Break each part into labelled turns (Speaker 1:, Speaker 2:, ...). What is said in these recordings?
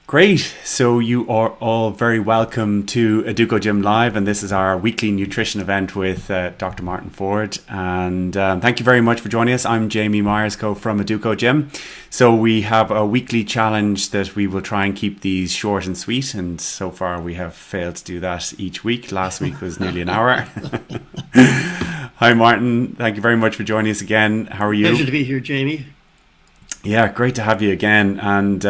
Speaker 1: Great. So you are all very welcome to Aduco Gym Live, and this is our weekly nutrition event with Dr. Martin Forde. And thank you very much for joining us. I'm Jamie Myerscough from Aduco Gym. So we have a weekly challenge that we will try and keep these short and sweet, and so far we have failed to do that each week. Last week was nearly an hour. Hi, Martin. Thank you very much for joining us again. How are you?
Speaker 2: Pleasure to be here, Jamie.
Speaker 1: Yeah, great to have you again. And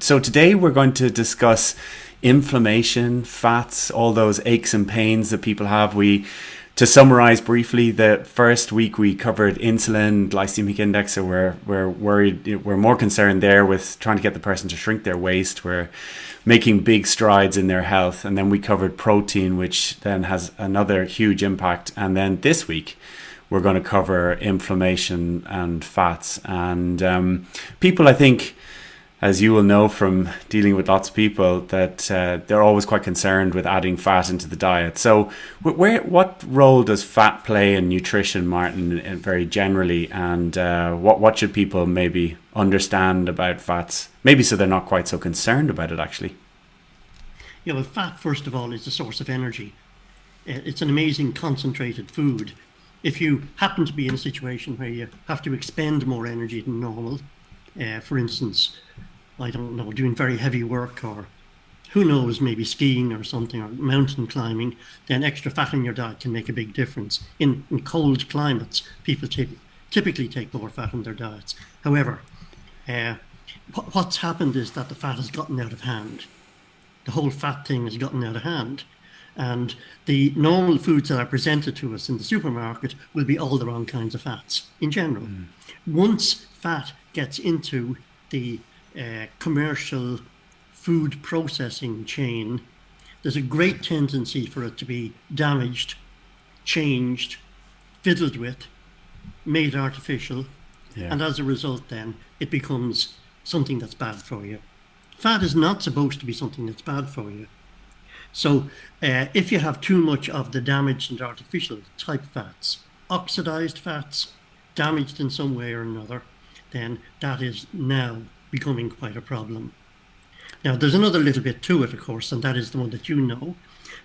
Speaker 1: so today we're going to discuss inflammation, fats, all those aches and pains that people have. To summarize briefly, the first week we covered insulin, glycemic index, so we're worried, we're more concerned there with trying to get the person to shrink their waist. We're making big strides in their health. And then we covered protein, which then has another huge impact. And then this week, we're going to cover inflammation and fats. And people, I think, as you will know from dealing with lots of people, that they're always quite concerned with adding fat into the diet. So what role does fat play in nutrition, Martin, very generally? And what should people maybe understand about fats? Maybe so they're not quite so concerned about it, actually.
Speaker 2: Yeah, well, fat, first of all, is a source of energy. It's an amazing concentrated food. If you happen to be in a situation where you have to expend more energy than normal, for instance, I don't know, doing very heavy work, or who knows, maybe skiing or something, or mountain climbing, then extra fat in your diet can make a big difference. In cold climates, people typically take more fat in their diets. However, what's happened is that the fat has gotten out of hand. The whole fat thing has gotten out of hand. And the normal foods that are presented to us in the supermarket will be all the wrong kinds of fats in general. Once fat gets into the commercial food processing chain, there's a great tendency for it to be damaged, changed, fiddled with, made artificial. Yeah. And as a result, then, it becomes something that's bad for you. Fat is not supposed to be something that's bad for you. So if you have too much of the damaged and artificial type fats, oxidized fats, damaged in some way or another, then that is now becoming quite a problem. Now, there's another little bit to it, of course, and that is the one that you know,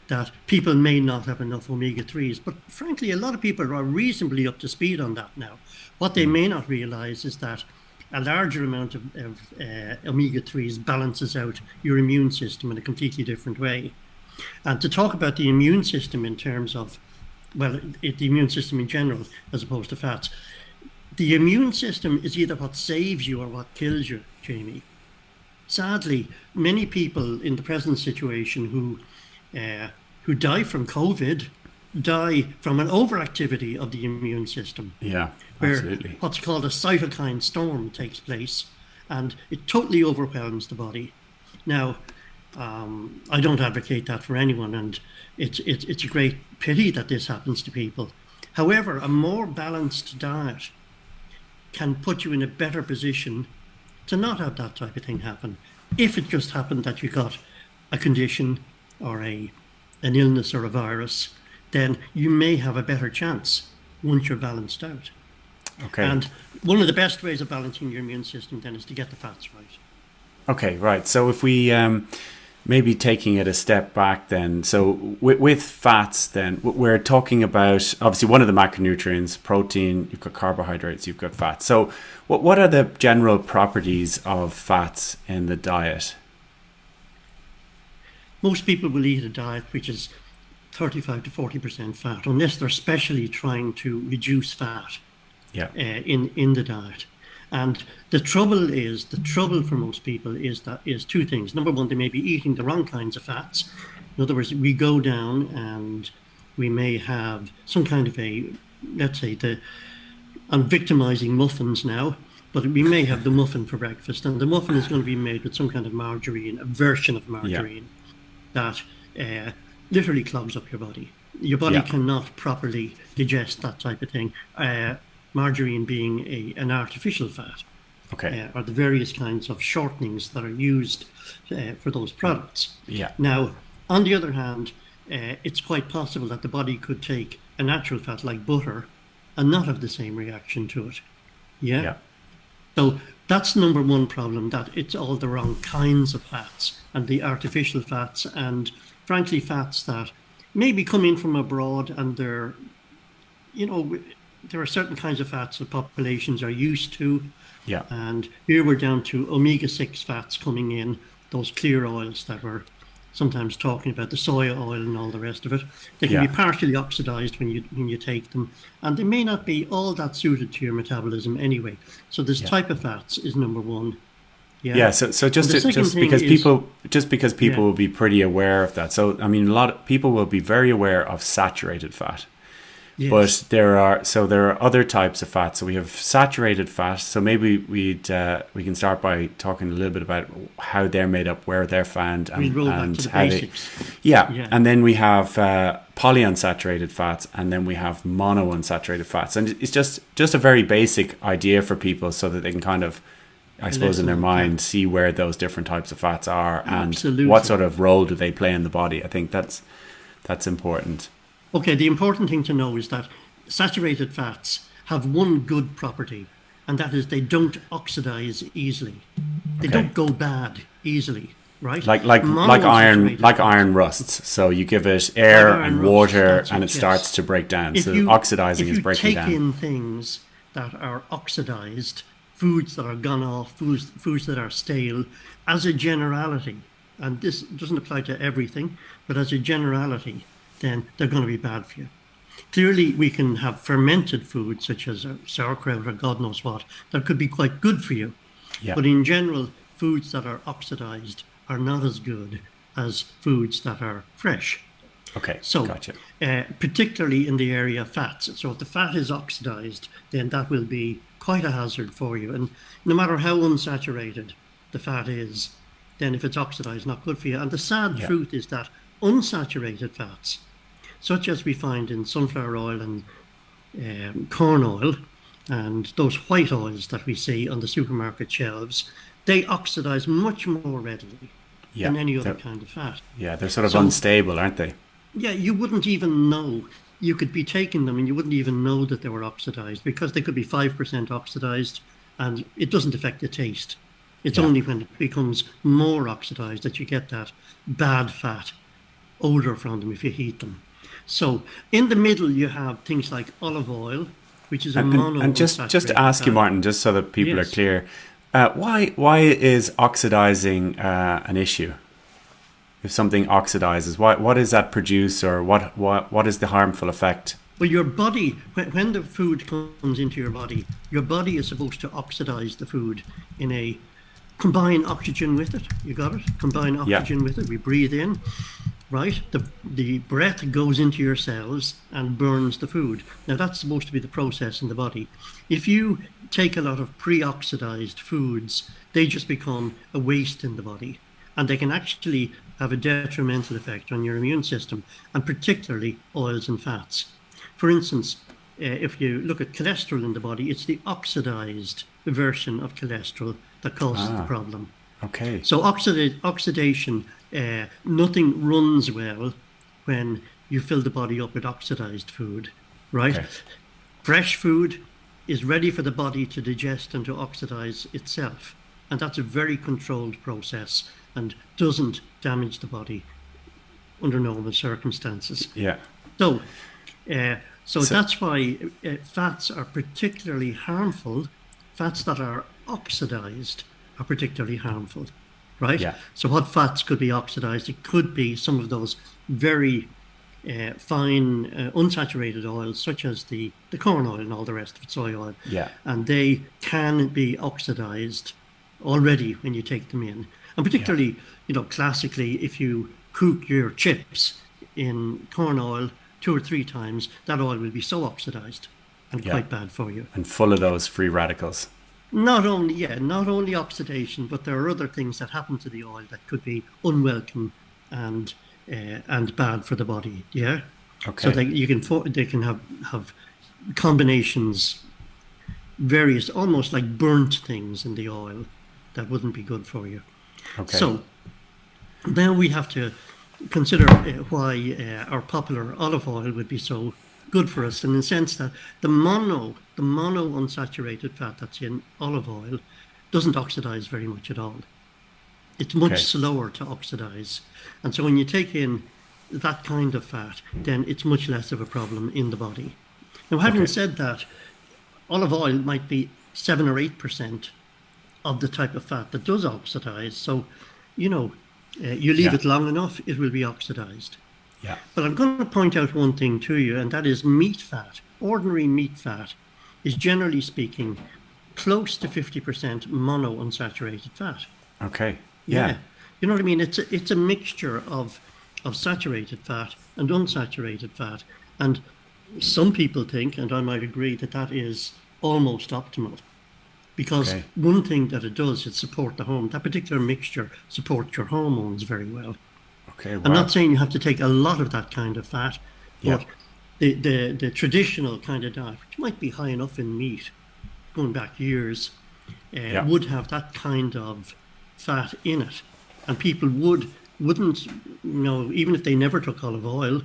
Speaker 2: that people may not have enough omega-3s. But frankly, a lot of people are reasonably up to speed on that now. What they may not realize is that a larger amount of omega-3s balances out your immune system in a completely different way. And to talk about the immune system in terms of, well, the immune system in general, as opposed to fats, the immune system is either what saves you or what kills you, Jamie. Sadly, many people in the present situation who die from COVID die from an overactivity of the immune system.
Speaker 1: Yeah,
Speaker 2: where
Speaker 1: absolutely.
Speaker 2: What's called a cytokine storm takes place, and it totally overwhelms the body. Now, I don't advocate that for anyone, and it's a great pity that this happens to people. However, a more balanced diet can put you in a better position to not have that type of thing happen. If it just happened that you got a condition or an illness or a virus, then you may have a better chance once you're balanced out.
Speaker 1: Okay.
Speaker 2: And one of the best ways of balancing your immune system then is to get the fats right.
Speaker 1: Okay, right. So if we maybe taking it a step back then, so with fats then, we're talking about, obviously one of the macronutrients, protein, you've got carbohydrates, you've got fats. So what are the general properties of fats in the diet?
Speaker 2: Most people will eat a diet which is 35 to 40% fat, unless they're specially trying to reduce fat in the diet. And the trouble for most people is two things. Number one, they may be eating the wrong kinds of fats. In other words, we go down and we may have some kind of I'm victimizing muffins now, but we may have the muffin for breakfast, and the muffin is going to be made with some kind of margarine, a version of margarine that literally clogs up your body. Your body cannot properly digest that type of thing. Margarine being an artificial fat, or the various kinds of shortenings that are used for those products.
Speaker 1: Yeah.
Speaker 2: Now, on the other hand, it's quite possible that the body could take a natural fat like butter and not have the same reaction to it. Yeah. So That's number one problem, that it's all the wrong kinds of fats and the artificial fats and frankly fats that maybe come in from abroad and they're, you know, there are certain kinds of fats that populations are used to.
Speaker 1: Yeah.
Speaker 2: And here we're down to omega-6 fats coming in, those clear oils that we're sometimes talking about, the soy oil and all the rest of it. They can
Speaker 1: Yeah.
Speaker 2: be partially oxidized when you take them, and they may not be all that suited to your metabolism anyway. So this type of fats is number one. Yeah.
Speaker 1: Yeah, so
Speaker 2: And the second
Speaker 1: just
Speaker 2: thing
Speaker 1: because
Speaker 2: is,
Speaker 1: people
Speaker 2: yeah,
Speaker 1: will be pretty aware of that. So I mean, a lot of people will be very aware of saturated fat,
Speaker 2: yes,
Speaker 1: but there are other types of fat. So we have saturated fat. So maybe we can start by talking a little bit about how they're made up, where they're found,
Speaker 2: we'll roll back
Speaker 1: and
Speaker 2: to the
Speaker 1: how
Speaker 2: basics.
Speaker 1: yeah,
Speaker 2: Yeah,
Speaker 1: and then we have polyunsaturated fats, and then we have monounsaturated fats, and it's just a very basic idea for people so that they can kind of, I suppose, in their
Speaker 2: lesson, yeah,
Speaker 1: mind, see where those different types of fats are and what
Speaker 2: absolutely.
Speaker 1: sort of role do they play in the body. I think that's important.
Speaker 2: Okay, the important thing to know is that saturated fats have one good property, and that is they don't oxidize easily. They
Speaker 1: Okay.
Speaker 2: don't go bad easily, right?
Speaker 1: Like
Speaker 2: Monounsaturated fats,
Speaker 1: iron rusts. So you give it
Speaker 2: like
Speaker 1: air
Speaker 2: iron
Speaker 1: and
Speaker 2: rust,
Speaker 1: water,
Speaker 2: that's
Speaker 1: and
Speaker 2: it,
Speaker 1: it
Speaker 2: yes.
Speaker 1: starts to break down.
Speaker 2: If
Speaker 1: So
Speaker 2: you
Speaker 1: oxidizing
Speaker 2: if
Speaker 1: is
Speaker 2: you
Speaker 1: breaking
Speaker 2: take
Speaker 1: down.
Speaker 2: in things that are oxidized, foods that are gone off, foods that are stale, as a generality, and this doesn't apply to everything, but as a generality, then they're going to be bad for you. Clearly, we can have fermented foods such as sauerkraut or God knows what that could be quite good for you.
Speaker 1: Yeah.
Speaker 2: But in general, foods that are oxidized are not as good as foods that are fresh.
Speaker 1: Okay.
Speaker 2: So,
Speaker 1: Gotcha.
Speaker 2: particularly in the area of fats. So, if the fat is oxidized, then that will be quite a hazard for you. And no matter how unsaturated the fat is, then if it's oxidized, not good for you. And the sad
Speaker 1: Yeah.
Speaker 2: truth is that unsaturated fats, such as we find in sunflower oil and corn oil, and those white oils that we see on the supermarket shelves, they oxidize much more readily
Speaker 1: Yeah.
Speaker 2: than any other
Speaker 1: They're,
Speaker 2: kind of fat.
Speaker 1: yeah. They're sort of
Speaker 2: So,
Speaker 1: unstable, aren't they?
Speaker 2: yeah, you wouldn't even know. You could be taking them and you wouldn't even know that they were oxidized because they could be 5% oxidized and it doesn't affect the taste. It's
Speaker 1: Yeah.
Speaker 2: only when it becomes more oxidized that you get that bad fat odor from them if you heat them. So in the middle, you have things like olive oil, which is a
Speaker 1: And just to
Speaker 2: monounsaturated
Speaker 1: ask you,
Speaker 2: fat.
Speaker 1: Martin, just so that people are
Speaker 2: Yes.
Speaker 1: clear, why is oxidizing an issue? If something oxidizes, what does that produce, or what is the harmful effect?
Speaker 2: Well, your body, when the food comes into your body is supposed to oxidize the food in a combine oxygen with it. You got it? Combine
Speaker 1: Yeah.
Speaker 2: oxygen with it. We breathe in, right? The breath goes into your cells and burns the food. Now that's supposed to be the process in the body. If you take a lot of pre-oxidized foods, they just become a waste in the body, and they can actually have a detrimental effect on your immune system, and particularly oils and fats. For instance, if you look at cholesterol in the body, it's the oxidized version of cholesterol that causes the
Speaker 1: Ah,
Speaker 2: problem.
Speaker 1: okay.
Speaker 2: So oxidation, nothing runs well when you fill the body up with oxidized food, right?
Speaker 1: Okay.
Speaker 2: Fresh food is ready for the body to digest and to oxidize itself. And that's a very controlled process and doesn't damage the body under normal circumstances.
Speaker 1: Yeah.
Speaker 2: So, uh, so
Speaker 1: So
Speaker 2: that's why fats are particularly harmful. Fats that are oxidized are particularly harmful, right?
Speaker 1: yeah.
Speaker 2: So what fats could be oxidized? It could be some of those very fine unsaturated oils, such as the corn oil and all the rest of it, soy oil,
Speaker 1: Yeah.
Speaker 2: and they can be oxidized already when you take them in. And
Speaker 1: Yeah.
Speaker 2: particularly, classically, if you cook your chips in corn oil 2 or 3 times, that oil will be so oxidized and
Speaker 1: Yeah.
Speaker 2: quite bad for you.
Speaker 1: And full of those free radicals.
Speaker 2: Not only oxidation, but there are other things that happen to the oil that could be unwelcome and bad for the body. Yeah, so
Speaker 1: Okay.
Speaker 2: they can have combinations, various almost like burnt things in the oil that wouldn't be good for you.
Speaker 1: Okay.
Speaker 2: So now we have to consider why our popular olive oil would be so good for us, in the sense that the mono unsaturated fat that's in olive oil doesn't oxidize very much at all. It's much
Speaker 1: Okay.
Speaker 2: slower to oxidize. And so when you take in that kind of fat, then it's much less of a problem in the body. Now, having
Speaker 1: Okay.
Speaker 2: said that, olive oil might be 7 or 8% of the type of fat that does oxidize. So, you know, you leave
Speaker 1: Yeah.
Speaker 2: it long enough, it will be oxidized.
Speaker 1: Yeah.
Speaker 2: But I'm going to point out one thing to you, and that is meat fat. Ordinary meat fat is, generally speaking, close to 50% monounsaturated fat.
Speaker 1: Okay. Yeah.
Speaker 2: Yeah, you know what I mean? It's a mixture of saturated fat and unsaturated fat, and some people think, and I might agree, that that is almost optimal. Because
Speaker 1: Okay.
Speaker 2: one thing that it does is support the home. That particular mixture supports your hormones very well.
Speaker 1: Okay.
Speaker 2: I'm
Speaker 1: Wow.
Speaker 2: not saying you have to take a lot of that kind of fat,
Speaker 1: Yeah.
Speaker 2: but the traditional kind of diet, which might be high enough in meat, going back years,
Speaker 1: Yeah.
Speaker 2: would have that kind of fat in it, and people wouldn't, even if they never took olive oil,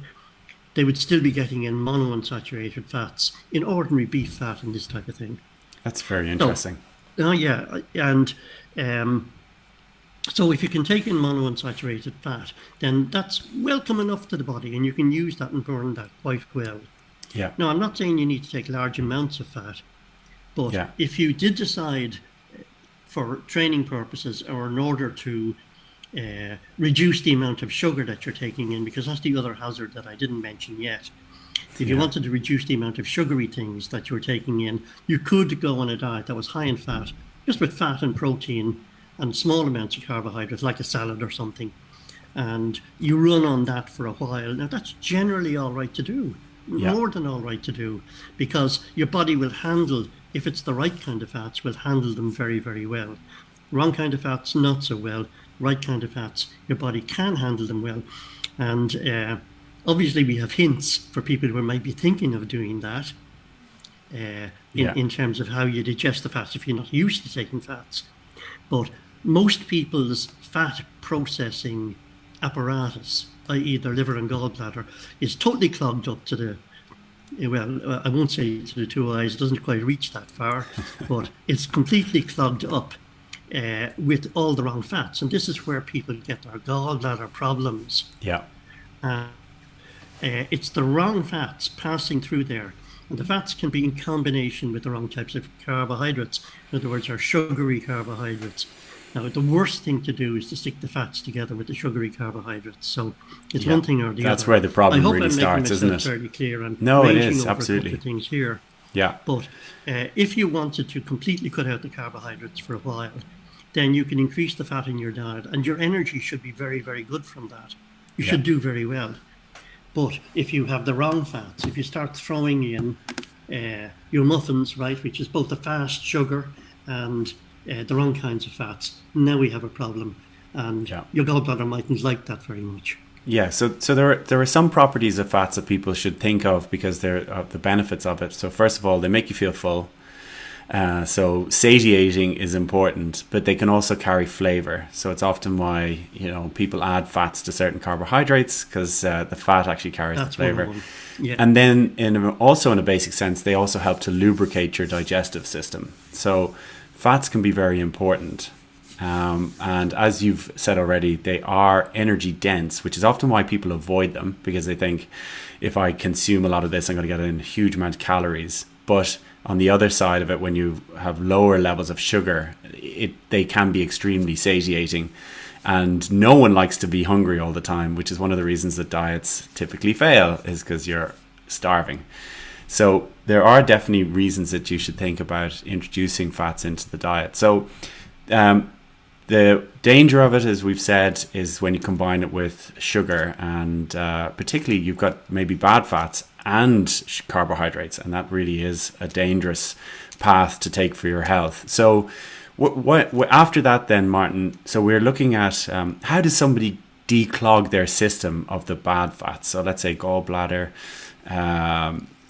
Speaker 2: they would still be getting in monounsaturated fats in ordinary beef fat and this type of thing.
Speaker 1: That's very
Speaker 2: So,
Speaker 1: interesting.
Speaker 2: oh yeah, and um, so if you can take in monounsaturated fat, then that's welcome enough to the body, and you can use that and burn that quite well.
Speaker 1: Yeah.
Speaker 2: Now, I'm not saying you need to take large amounts of fat, but
Speaker 1: Yeah.
Speaker 2: if you did decide for training purposes or in order to reduce the amount of sugar that you're taking in, because that's the other hazard that I didn't mention yet. If you
Speaker 1: Yeah.
Speaker 2: wanted to reduce the amount of sugary things that you're taking in, you could go on a diet that was high in fat, just with fat and protein and small amounts of carbohydrates, like a salad or something. And you run on that for a while. Now, that's generally all right to do,
Speaker 1: Yeah.
Speaker 2: more than all right to do, because your body will handle, if it's the right kind of fats, will handle them very, very well. Wrong kind of fats, not so well. Right kind of fats, your body can handle them well. And obviously, we have hints for people who might be thinking of doing that
Speaker 1: Yeah.
Speaker 2: in terms of how you digest the fats if you're not used to taking fats. But most people's fat processing apparatus, i.e., their liver and gallbladder, is totally clogged up to the, well, I won't say to the two eyes, it doesn't quite reach that far, but it's completely clogged up with all the wrong fats. And this is where people get their gallbladder problems.
Speaker 1: Yeah.
Speaker 2: It's the wrong fats passing through there. And the fats can be in combination with the wrong types of carbohydrates. In other words, our sugary carbohydrates. Now, the worst thing to do is to stick the fats together with the sugary carbohydrates. So it's
Speaker 1: Yeah.
Speaker 2: one thing or the other.
Speaker 1: That's where the problem
Speaker 2: I hope
Speaker 1: really
Speaker 2: I'm
Speaker 1: starts,
Speaker 2: making
Speaker 1: isn't
Speaker 2: myself
Speaker 1: it?
Speaker 2: fairly clear. I'm
Speaker 1: No, it
Speaker 2: ranging
Speaker 1: is,
Speaker 2: over a
Speaker 1: absolutely.
Speaker 2: couple of things here.
Speaker 1: Yeah.
Speaker 2: But if you wanted to completely cut out the carbohydrates for a while, then you can increase the fat in your diet, and your energy should be very, very good from that. You
Speaker 1: Yeah.
Speaker 2: should do very well. But if you have the wrong fats, if you start throwing in your muffins, right, which is both the fast sugar and the wrong kinds of fats, now we have a problem. And
Speaker 1: Yeah.
Speaker 2: your gallbladder mightn't like that very much.
Speaker 1: Yeah, so there are some properties of fats that people should think of because they're the benefits of it. So first of all, they make you feel full. So satiating is important, but they can also carry flavor. So it's often why people add fats to certain carbohydrates because the fat actually carries
Speaker 2: That's
Speaker 1: the flavor.
Speaker 2: 101. Yeah.
Speaker 1: And then also in a basic sense, they also help to lubricate your digestive system. So fats can be very important. And as you've said already, they are energy dense, which is often why people avoid them because they think if I consume a lot of this, I'm going to get in a huge amount of calories. But on the other side of it, when you have lower levels of sugar, they can be extremely satiating. And no one likes to be hungry all the time, which is one of the reasons that diets typically fail, is because you're starving. So there are definitely reasons that you should think about introducing fats into the diet. So the danger of it, as we've said, is when you combine it with sugar, and particularly you've got maybe bad fats and carbohydrates, and that really is a dangerous path to take for your health. So what after that then, Martin, so we're looking at how does somebody declog their system of the bad fats? So let's say gallbladder,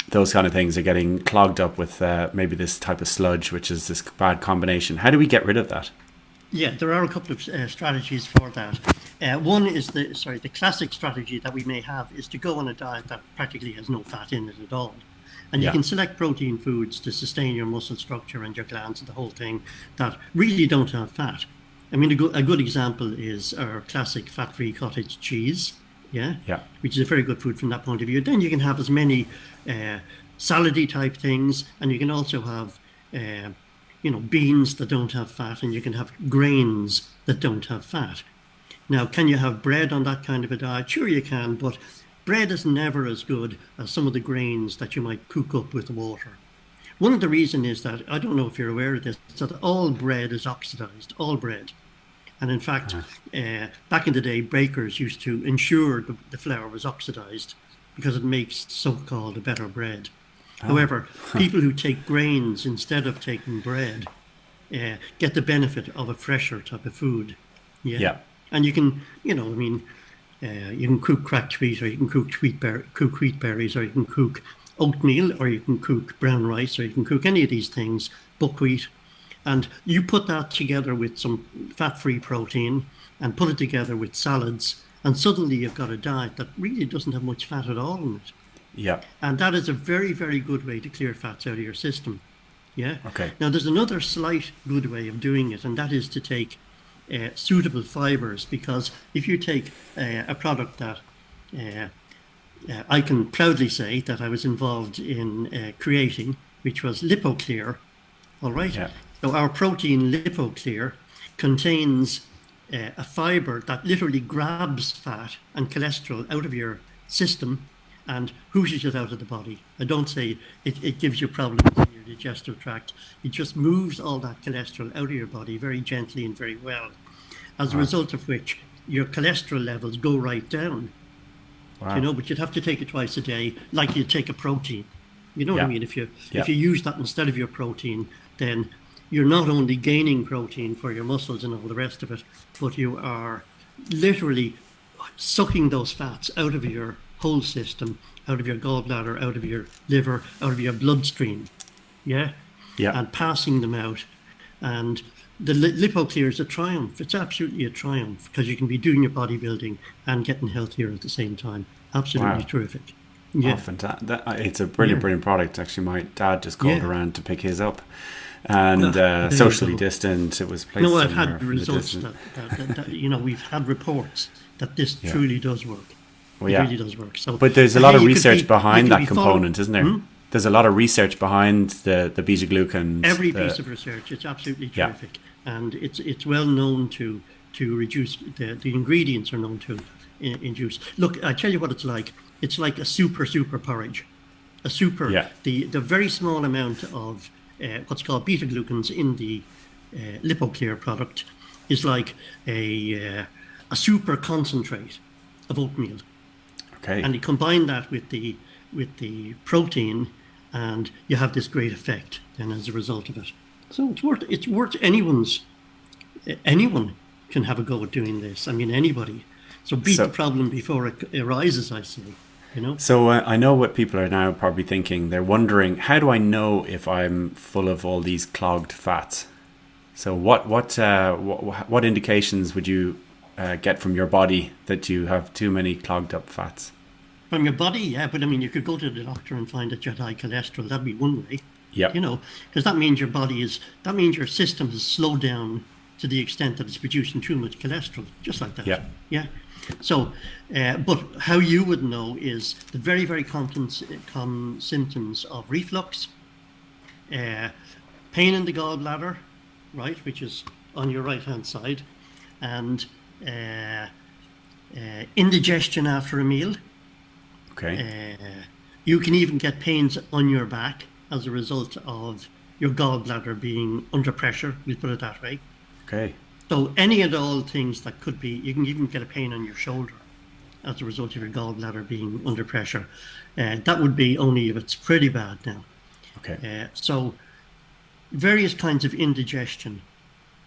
Speaker 1: those kind of things are getting clogged up with maybe this type of sludge, which is this bad combination. How do we get rid of that?
Speaker 2: Yeah, there are a couple of strategies for that. One is the classic strategy that we may have is to go on a diet that practically has no fat in it at all. And you
Speaker 1: Yeah.
Speaker 2: can select protein foods to sustain your muscle structure and your glands and the whole thing that really don't have fat. I mean, a good example is our classic fat-free cottage cheese, yeah,
Speaker 1: Yeah.
Speaker 2: which is a very good food from that point of view. Then you can have as many salady type things, and you can also have, beans that don't have fat, and you can have grains that don't have fat. Now, can you have bread on that kind of a diet? Sure you can, but bread is never as good as some of the grains that you might cook up with water. One of the reasons is that, I don't know if you're aware of this, that all bread is oxidized, all bread. And in fact, back in the day, bakers used to ensure the flour was oxidized because it makes so-called a better bread. However, people who take grains instead of taking bread get the benefit of a fresher type of food. Yeah.
Speaker 1: Yeah.
Speaker 2: And you can, you can cook cracked wheat, or you can cook wheat berries, or you can cook oatmeal, or you can cook brown rice, or you can cook any of these things, buckwheat. And you put that together with some fat-free protein and put it together with salads, and suddenly you've got a diet that really doesn't have much fat at all in it.
Speaker 1: Yeah.
Speaker 2: And that is a very, very good way to clear fats out of your system. Yeah.
Speaker 1: Okay.
Speaker 2: Now, there's another slight good way of doing it, and that is to take suitable fibers, because if you take a product that I can proudly say that I was involved in creating, which was LipoClear, all right?
Speaker 1: Yeah.
Speaker 2: So our protein LipoClear contains a fiber that literally grabs fat and cholesterol out of your system and whooshes it out of the body. I don't say it gives you problems in your digestive tract. It just moves all that cholesterol out of your body very gently and very well, as a result of which your cholesterol levels go right down.
Speaker 1: Wow.
Speaker 2: But you'd have to take it twice a day, like you'd take a protein. You know what I mean? If you use that instead of your protein, then you're not only gaining protein for your muscles and all the rest of it, but you are literally sucking those fats out of your whole system, out of your gallbladder, out of your liver, out of your bloodstream, yeah, and passing them out. And the LipoClear is a triumph. It's absolutely a triumph, because you can be doing your bodybuilding and getting healthier at the same time. Absolutely terrific. Yeah.
Speaker 1: Oh, fantastic. It's a brilliant product. Actually, my dad just called around to pick his up. And socially distant, it was placed.
Speaker 2: No, I've had results that we've had reports that this truly does work.
Speaker 1: Well,
Speaker 2: it really does work. So,
Speaker 1: but there's a lot of research behind that component, isn't there? There's a lot of research behind the beta-glucans.
Speaker 2: Every piece of research, it's absolutely terrific, and it's well known to reduce the ingredients are known to induce. Look, I tell you what it's like. It's like a super porridge, the very small amount of what's called beta-glucans in the LipoClear product is like a super concentrate of oatmeal.
Speaker 1: Okay.
Speaker 2: And you combine that with the protein, and you have this great effect then as a result of it. So it's worth anyone can have a go at doing this. I mean, anybody. So beat the problem before it arises, I say.
Speaker 1: So I know what people are now probably thinking. They're wondering, how do I know if I'm full of all these clogged fats? So what indications would you get from your body that you have too many clogged up fats?
Speaker 2: From your body, yeah, but I mean, you could go to the doctor and find that you had high cholesterol. That'd be one way.
Speaker 1: Yeah.
Speaker 2: Because that means your system has slowed down to the extent that it's producing too much cholesterol, just like that.
Speaker 1: Yeah.
Speaker 2: Yeah. So, but how you would know is the very, very common symptoms of reflux, pain in the gallbladder, right, which is on your right-hand side, and indigestion after a meal.
Speaker 1: Okay.
Speaker 2: You can even get pains on your back as a result of your gallbladder being under pressure, we'll put it that way.
Speaker 1: Okay.
Speaker 2: So any and all things that could be, you can even get a pain on your shoulder as a result of your gallbladder being under pressure. That would be only if it's pretty bad now.
Speaker 1: Okay.
Speaker 2: So various kinds of indigestion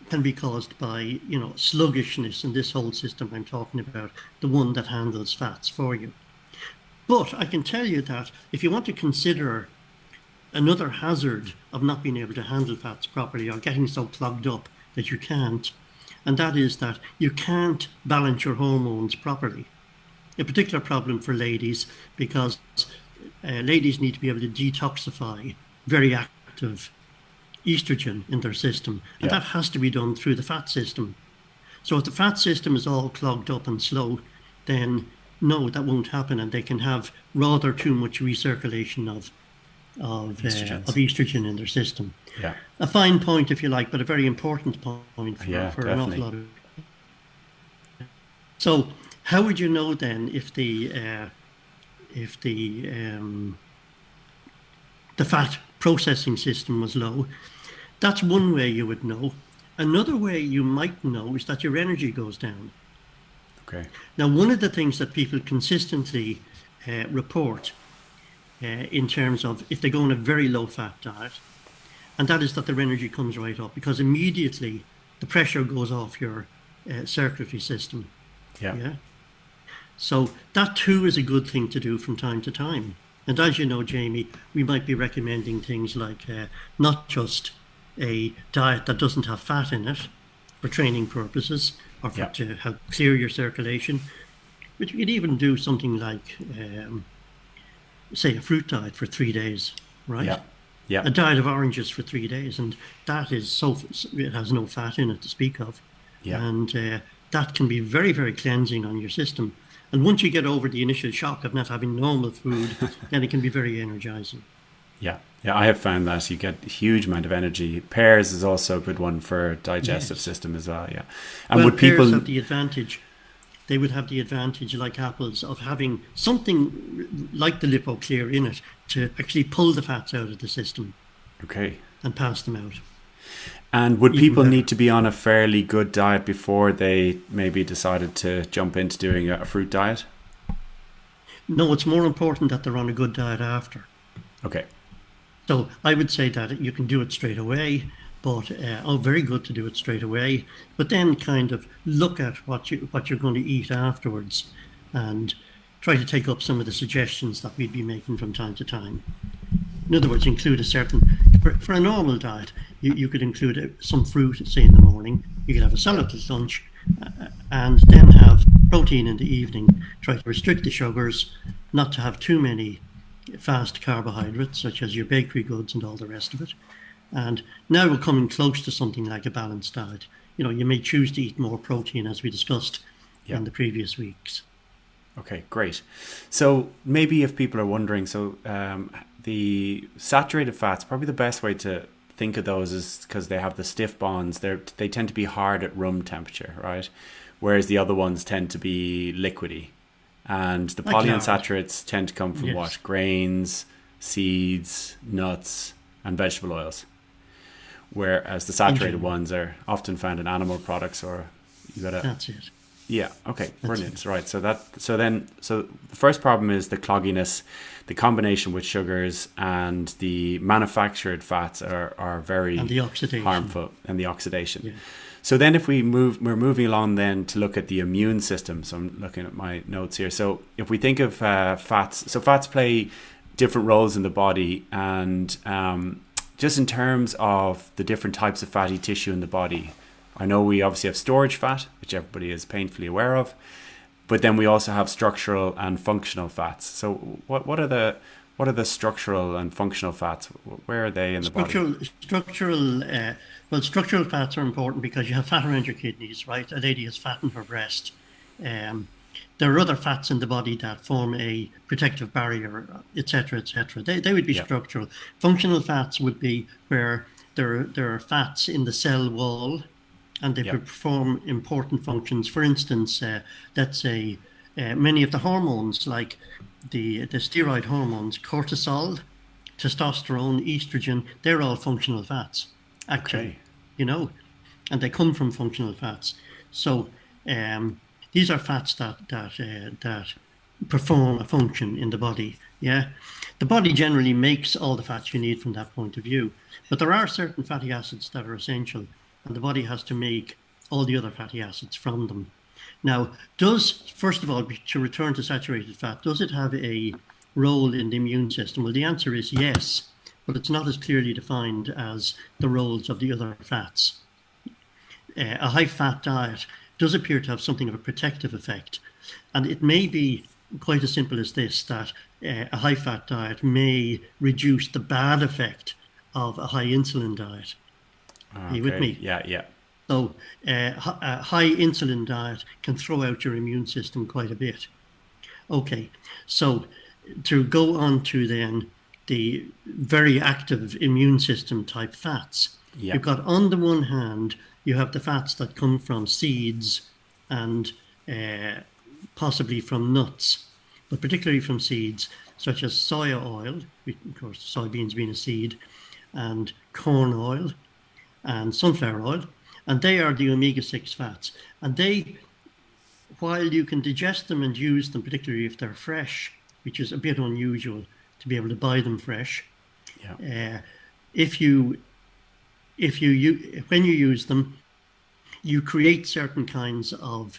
Speaker 2: can be caused by, sluggishness in this whole system I'm talking about, the one that handles fats for you. But I can tell you that if you want to consider another hazard of not being able to handle fats properly or getting so clogged up that you can't, and that is that you can't balance your hormones properly. A particular problem for ladies, because ladies need to be able to detoxify very active estrogen in their system, and
Speaker 1: Yeah.
Speaker 2: that has to be done through the fat system. So if the fat system is all clogged up and slow, then no, that won't happen, and they can have rather too much recirculation of
Speaker 1: Estrogens.
Speaker 2: estrogen in their system.
Speaker 1: Yeah.
Speaker 2: A fine point, if you like, but a very important point
Speaker 1: Yeah,
Speaker 2: for an awful
Speaker 1: definitely.
Speaker 2: lot of. So, how would you know then if the fat processing system was low? That's one way you would know. Another way you might know is that your energy goes down.
Speaker 1: Okay.
Speaker 2: Now, one of the things that people consistently report in terms of if they go on a very low fat diet, and that is that their energy comes right up because immediately the pressure goes off your circulatory system.
Speaker 1: Yeah.
Speaker 2: Yeah. So that too is a good thing to do from time to time. And as you know, Jamie, we might be recommending things like not just a diet that doesn't have fat in it for training purposes or for
Speaker 1: Yeah.
Speaker 2: to help clear your circulation, but you could even do something like, say, a fruit diet for 3 days, right?
Speaker 1: Yeah. Yeah.
Speaker 2: A diet of oranges for 3 days, and that is it has no fat in it to speak of,
Speaker 1: Yeah.
Speaker 2: and that can be very, very cleansing on your system. And once you get over the initial shock of not having normal food, then it can be very energizing.
Speaker 1: Yeah. Yeah. I have found that you get a huge amount of energy. Pears is also a good one for digestive
Speaker 2: Yes.
Speaker 1: system as well. Yeah. And
Speaker 2: Well,
Speaker 1: would
Speaker 2: pears
Speaker 1: people?
Speaker 2: have the advantage. They would have the advantage, like apples, of having something like the LipoClear in it to actually pull the fats out of the system
Speaker 1: Okay.
Speaker 2: and pass them out.
Speaker 1: And would
Speaker 2: Even
Speaker 1: people
Speaker 2: better.
Speaker 1: need to be on a fairly good diet before they maybe decided to jump into doing a fruit diet?
Speaker 2: No, it's more important that they're on a good diet after.
Speaker 1: Okay.
Speaker 2: So I would say that you can do it straight away, but very good to do it straight away. But then kind of look at what you're going to eat afterwards, and try to take up some of the suggestions that we'd be making from time to time. In other words, include a certain for a normal diet. You could include some fruit, say in the morning. You could have a salad at lunch, and then have protein in the evening. Try to restrict the sugars, not to have too many fast carbohydrates such as your bakery goods and all the rest of it. And now we're coming close to something like a balanced diet. You know, you may choose to eat more protein as we discussed
Speaker 1: Yeah.
Speaker 2: in the previous weeks.
Speaker 1: Okay, great. So maybe if people are wondering, so the saturated fats, probably the best way to think of those is because they have the stiff bonds. They tend to be hard at room temperature, right? Whereas the other ones tend to be liquidy. And the
Speaker 2: Like lard.
Speaker 1: polyunsaturates tend to come from
Speaker 2: Yes.
Speaker 1: what? Grains, seeds, nuts, and vegetable oils. Whereas the saturated
Speaker 2: general.
Speaker 1: ones are often found in animal products or you gotta
Speaker 2: That's it.
Speaker 1: yeah. Okay. Brilliant. Right. So the first problem is the clogginess, the combination with sugars and the manufactured fats are very
Speaker 2: And the oxidation.
Speaker 1: harmful, and the oxidation.
Speaker 2: Yeah.
Speaker 1: So then if we're moving along then to look at the immune system. So I'm looking at my notes here. So if we think of fats, so fats play different roles in the body, and just in terms of the different types of fatty tissue in the body, I know we obviously have storage fat, which everybody is painfully aware of, but then we also have structural and functional fats. So what are the structural and functional fats? Where are they in the body?
Speaker 2: Structural fats are important because you have fat around your kidneys, right? A lady has fat in her breast. There are other fats in the body that form a protective barrier, etc., etc. They would be
Speaker 1: Yeah.
Speaker 2: structural. Functional fats would be where there are fats in the cell wall, and they
Speaker 1: Yeah.
Speaker 2: perform important functions. For instance, let's say many of the hormones, like the steroid hormones, cortisol, testosterone, estrogen, they're all functional fats, actually,
Speaker 1: Okay.
Speaker 2: you know, and they come from functional fats. So these are fats that perform a function in the body. Yeah, the body generally makes all the fats you need from that point of view, but there are certain fatty acids that are essential, and the body has to make all the other fatty acids from them. Now, first of all, to return to saturated fat, does it have a role in the immune system? Well, the answer is yes, but it's not as clearly defined as the roles of the other fats. A high fat diet does appear to have something of a protective effect, and it may be quite as simple as this, that a high-fat diet may reduce the bad effect of a high insulin diet. Are you with
Speaker 1: Okay.
Speaker 2: me?
Speaker 1: Yeah. Yeah.
Speaker 2: So a high insulin diet can throw out your immune system quite a bit. Okay, so to go on to then the very active immune system type fats,
Speaker 1: Yeah.
Speaker 2: you've got on the one hand, you have the fats that come from seeds and uh, possibly from nuts, but particularly from seeds such as soya oil, of course, soybeans being a seed, and corn oil and sunflower oil, and they are the omega-6 fats. And they, while you can digest them and use them, particularly if they're fresh, which is a bit unusual to be able to buy them fresh,
Speaker 1: Yeah.
Speaker 2: if you when you use them, you create certain kinds of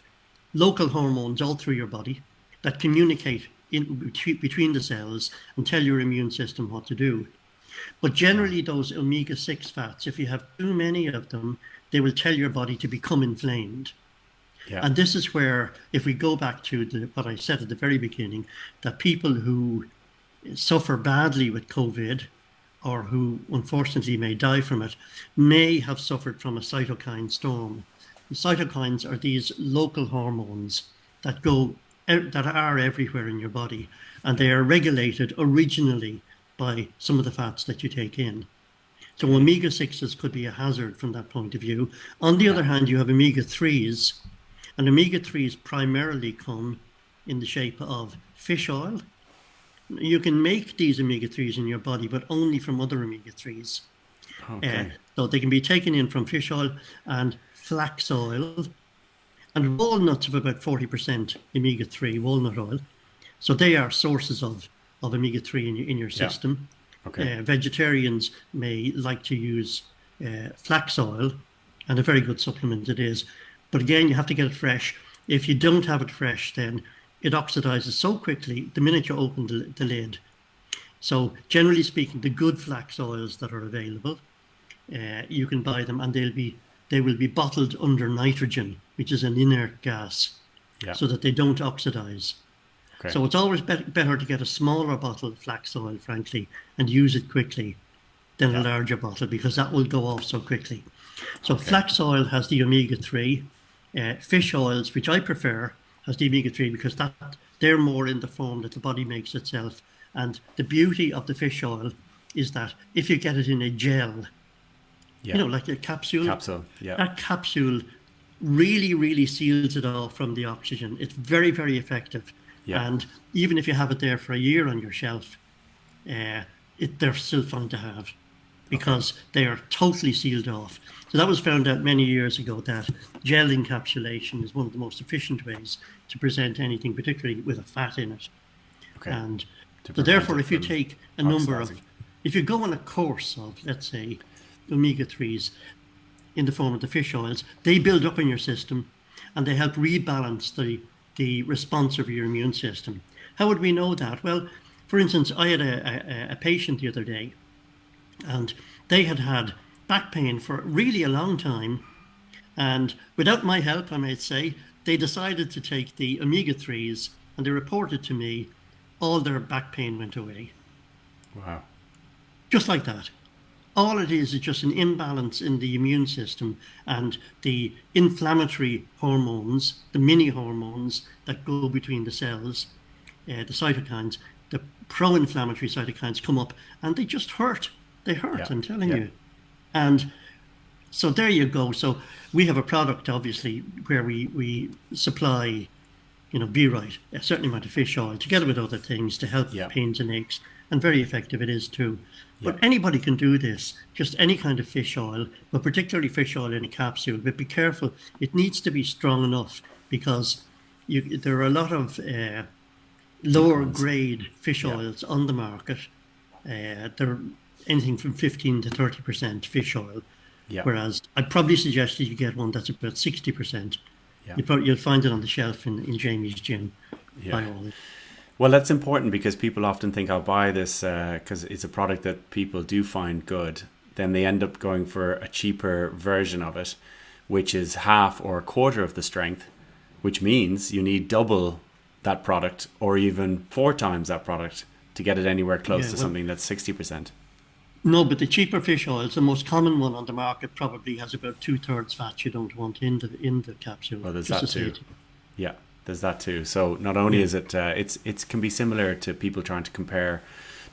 Speaker 2: local hormones all through your body that communicate between the cells and tell your immune system what to do. But
Speaker 1: Wow.
Speaker 2: generally, those omega-6 fats, if you have too many of them, they will tell your body to become inflamed.
Speaker 1: Yeah.
Speaker 2: And this is where, if we go back to what I said at the very beginning, that people who suffer badly with COVID or who unfortunately may die from it may have suffered from a cytokine storm. The cytokines are these local hormones that that are everywhere in your body, and
Speaker 1: Yeah.
Speaker 2: they are regulated originally by some of the fats that you take in. So
Speaker 1: Okay.
Speaker 2: omega 6s could be a hazard from that point of view. On the
Speaker 1: Yeah.
Speaker 2: other hand, you have omega 3s, and omega 3s primarily come in the shape of fish oil. You can make these omega 3s in your body, but only from other omega 3s. Uh,
Speaker 1: Okay.
Speaker 2: so they can be taken in from fish oil and flax oil, and walnuts have about 40% omega 3 walnut oil. So they are sources of omega 3 in your
Speaker 1: Yeah.
Speaker 2: system.
Speaker 1: Okay.
Speaker 2: Vegetarians may like to use flax oil, and a very good supplement it is. But again, you have to get it fresh. If you don't have it fresh, then it oxidizes so quickly the minute you open the lid. So generally speaking, the good flax oils that are available, you can buy them, and they will be bottled under nitrogen, which is an inert gas,
Speaker 1: Yeah.
Speaker 2: so that they don't oxidize.
Speaker 1: Okay.
Speaker 2: So it's always better to get a smaller bottle of flax oil, frankly, and use it quickly than a
Speaker 1: Yeah.
Speaker 2: larger bottle, because that will go off so quickly. So
Speaker 1: Okay.
Speaker 2: flax oil has the omega 3. Fish oils, which I prefer, has the omega 3 because they're more in the form that the body makes itself. And the beauty of the fish oil is that if you get it in a gel,
Speaker 1: Yeah.
Speaker 2: like a capsule,
Speaker 1: Capsule. Yeah.
Speaker 2: that capsule really, really seals it off from the oxygen. It's very, very effective.
Speaker 1: Yeah.
Speaker 2: And even if you have it there for a year on your shelf, they're still fun to have
Speaker 1: Okay.
Speaker 2: because they are totally sealed off. So that was found out many years ago, that gel encapsulation is one of the most efficient ways to present anything, particularly with a fat in it.
Speaker 1: Okay.
Speaker 2: And
Speaker 1: To
Speaker 2: so
Speaker 1: prevent
Speaker 2: therefore,
Speaker 1: it
Speaker 2: if you
Speaker 1: from
Speaker 2: take
Speaker 1: oxidizing.
Speaker 2: if you go on a course of, let's say, omega 3s in the form of the fish oils, they build up in your system and they help rebalance the response of your immune system. How would we know that? Well, for instance, I had a patient the other day, and they had had back pain for really a long time. And without my help, I might say, they decided to take the omega 3s, and they reported to me all their back pain went away.
Speaker 1: Wow.
Speaker 2: Just like that. All it is just an imbalance in the immune system, and the inflammatory hormones, the mini hormones that go between the cells, the cytokines, the pro-inflammatory cytokines come up, and they just hurt. They hurt,
Speaker 1: Yeah.
Speaker 2: I'm telling
Speaker 1: Yeah.
Speaker 2: you. And so there you go. So we have a product, obviously, where we supply, B-Right, a certain amount of fish oil, together with other things to help
Speaker 1: Yeah.
Speaker 2: pains and aches, and very effective it is too.
Speaker 1: Yeah.
Speaker 2: But anybody can do this, just any kind of fish oil, but particularly fish oil in a capsule. But be careful, it needs to be strong enough, because there are a lot of
Speaker 1: Weak
Speaker 2: lower
Speaker 1: ones.
Speaker 2: grade fish
Speaker 1: Yeah.
Speaker 2: oils on the market. They're anything from 15 to 30% fish oil,
Speaker 1: Yeah.
Speaker 2: whereas I'd probably suggest that you get one that's about 60%.
Speaker 1: Yeah.
Speaker 2: You'll find it on the shelf in Jamie's gym.
Speaker 1: Yeah.
Speaker 2: By all.
Speaker 1: Well, that's important because people often think I'll buy this because it's a product that people do find good. Then they end up going for a cheaper version of it, which is half or a quarter of the strength, which means you need double that product, or even 4 times that product to get it anywhere close
Speaker 2: Yeah,
Speaker 1: to
Speaker 2: well,
Speaker 1: something that's 60%.
Speaker 2: no, but the cheaper fish oils, the most common one on the market, probably has about two-thirds fat you don't want in the capsule.
Speaker 1: Well, there's
Speaker 2: Just to
Speaker 1: that
Speaker 2: say
Speaker 1: too.
Speaker 2: it.
Speaker 1: Yeah, there's that too. So not only
Speaker 2: Yeah.
Speaker 1: is it, it can be similar to people trying to compare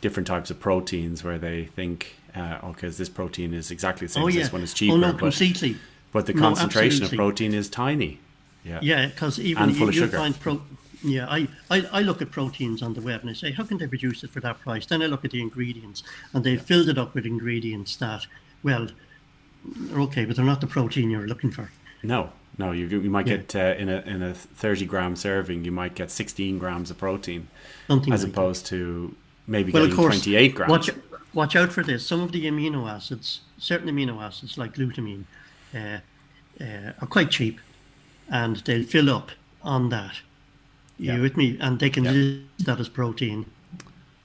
Speaker 1: different types of proteins, where they think, okay, this protein is exactly the same
Speaker 2: Oh
Speaker 1: as
Speaker 2: yeah.
Speaker 1: this one is
Speaker 2: Oh
Speaker 1: cheaper,
Speaker 2: no, completely.
Speaker 1: but the
Speaker 2: No,
Speaker 1: concentration of
Speaker 2: absolutely.
Speaker 1: protein is tiny. Yeah,
Speaker 2: Yeah, because even
Speaker 1: and full of
Speaker 2: you'll
Speaker 1: sugar.
Speaker 2: find Yeah, I look at proteins on the web and I say, how can they produce it for that price? Then I look at the ingredients, and they
Speaker 1: Yeah.
Speaker 2: filled it up with ingredients that, well, are okay, but they're not the protein you're looking for.
Speaker 1: No, no, you might
Speaker 2: Yeah,
Speaker 1: get in a 30-gram serving, you might get 16 grams of protein,
Speaker 2: something
Speaker 1: as
Speaker 2: like that.
Speaker 1: opposed to maybe
Speaker 2: Well, of
Speaker 1: getting
Speaker 2: course,
Speaker 1: 28
Speaker 2: watch
Speaker 1: grams.
Speaker 2: watch out for this. Some of the amino acids, certain amino acids like glutamine, uh, are quite cheap, and they'll fill up on that.
Speaker 1: Yeah,
Speaker 2: You with me? And they can
Speaker 1: yeah.
Speaker 2: list that as protein.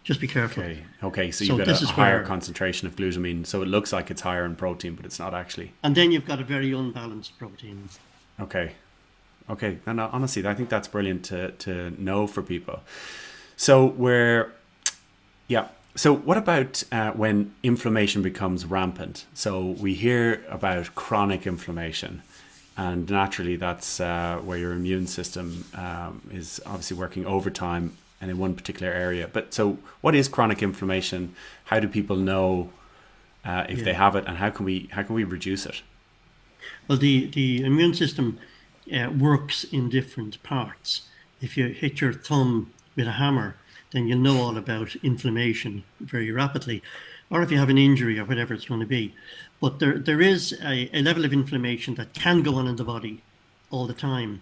Speaker 2: Just be careful.
Speaker 1: Okay, okay. So you've
Speaker 2: So
Speaker 1: got
Speaker 2: this
Speaker 1: a
Speaker 2: is
Speaker 1: higher
Speaker 2: where,
Speaker 1: concentration of glutamine, so it looks like it's higher in protein, but it's not actually.
Speaker 2: and then you've got a very unbalanced protein.
Speaker 1: Okay, okay. And honestly, I think that's brilliant to know for people. So we're Yeah. So what about when inflammation becomes rampant? So we hear about chronic inflammation, and naturally that's where your immune system is obviously working overtime and in one particular area. But so what is chronic inflammation? How do people know if they
Speaker 2: Yeah.
Speaker 1: have it, and how can we reduce it?
Speaker 2: Well, the immune system works in different parts. If you hit your thumb with a hammer, then you'll know all about inflammation very rapidly, or if you have an injury or whatever it's going to be. But there is a level of inflammation that can go on in the body all the time,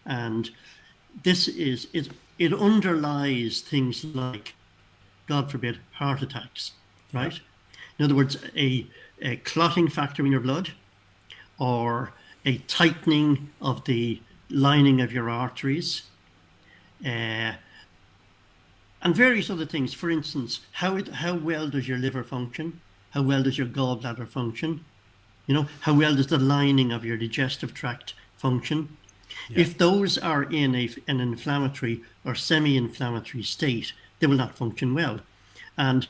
Speaker 2: and this is it underlies things like, God forbid, heart attacks,
Speaker 1: Yeah.
Speaker 2: right? In other words, a clotting factor in your blood, or a tightening of the lining of your arteries, uh, and various other things. For instance, how well does your liver function? How well does your gallbladder function? How well does the lining of your digestive tract function?
Speaker 1: Yeah.
Speaker 2: If those are in an inflammatory or semi-inflammatory state, they will not function well. And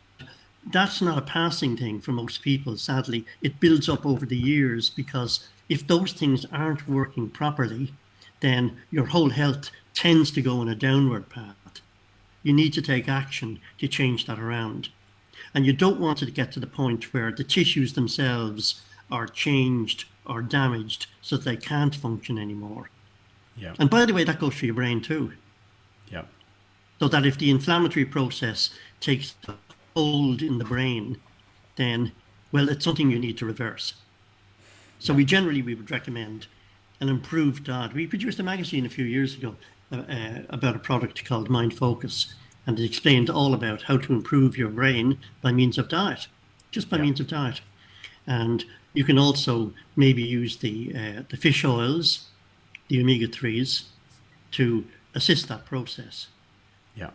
Speaker 2: that's not a passing thing for most people, sadly. It builds up over the years, because if those things aren't working properly, then your whole health tends to go in a downward path. You need to take action to change that around. And you don't want it to get to the point where the tissues themselves are changed or damaged so that they can't function anymore.
Speaker 1: Yeah.
Speaker 2: And by the way, that goes for your brain too.
Speaker 1: Yeah.
Speaker 2: So that if the inflammatory process takes hold in the brain, then, well, it's something you need to reverse. So
Speaker 1: Yeah.
Speaker 2: we would recommend an improved diet. We produced a magazine a few years ago about a product called Mind Focus, and it explained all about how to improve your brain by means of diet, just by
Speaker 1: Yeah.
Speaker 2: means of diet. And you can also maybe use the fish oils, the omega-3s, to assist that process.
Speaker 1: Yeah.